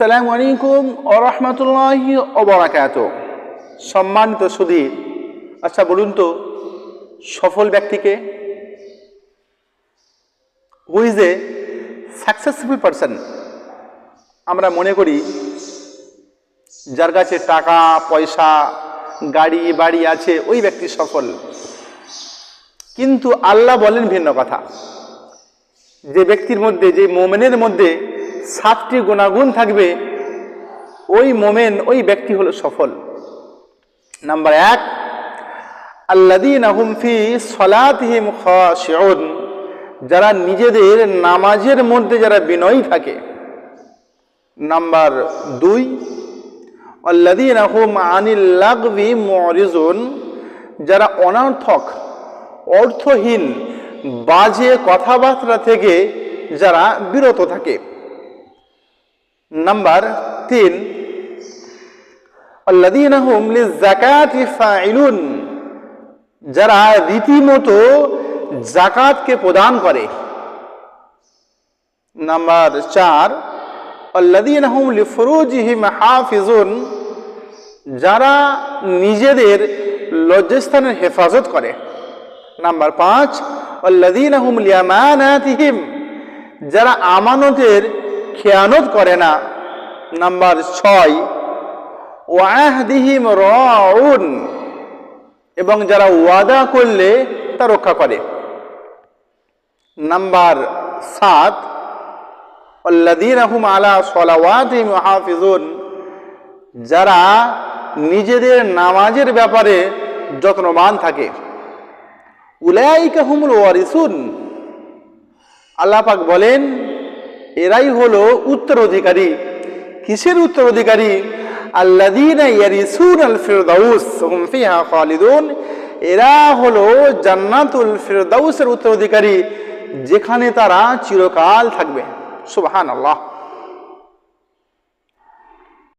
আসসালামু আলাইকুম ওয়া রাহমাতুল্লাহি ওয়া বারাকাতুহু। সম্মানিত সুধী, আচ্ছা বলুন তো, সফল ব্যক্তিকে, who is a successful person? আমরা মনে করি যার কাছে টাকা পয়সা গাড়ি বাড়ি আছে ওই ব্যক্তি সফল, কিন্তু আল্লাহ বলেন ভিন্ন কথা। যে ব্যক্তির মধ্যে, যে মোমেনের মধ্যে 7টি গুণাগুণ থাকবে, ওই মোমেন, ওই ব্যক্তি হলো সফল। নাম্বার 1, আল্লাযীনা হুম ফি সলাতিহিম খাশিউন, যারা নিজেদের নামাজের মধ্যে যারা বিনয়ী থাকে। নাম্বার 2, আল্লাযীনা হুম আনিল লাগবি মুরিজুন, যারা অনর্থক অর্থহীন বাজে কথাবার্তা থেকে যারা বিরত থাকে। নাম্বার 3, আল্লাযীনা হুম লিযাকাতি ফাইলুন, যারা রীতিমতো যাকাতকে প্রদান করে। নাম্বার 4, আল্লাযীনা হুম লিফুরুজিহিম হাফিজুন, যারা নিজেদের লজ্জাস্থানের হেফাজত করে। নাম্বার 5, আল্লাযীনা হুম লিআমানাতিহিম, যারা আমানতের খেয়ানত করে না। নাম্বার 6, ওয়াহদিহিম রাউন, এবং যারা ওয়াদা করলে তা রক্ষা করে। নাম্বার 7, আল্লাযীনা হুম আলা সলাওয়াতিহিম হাফিজুন, যারা নিজেদের নামাজের ব্যাপারে যত্নবান থাকে। উলাইকা হুমুল ওয়ারিসুন, আল্লাহ পাক বলেন এরাই হলো উত্তরাধিকারী। কিসের উত্তরাধিকারী? আল্লাযীনা ইয়ারিসুনাল ফিরদাউস হুম ফিহা খালিদুন, এরা হলো জান্নাতুল ফিরদাউসের উত্তরাধিকারী, যেখানে তারা চিরকাল থাকবে। সুবহানাল্লাহ।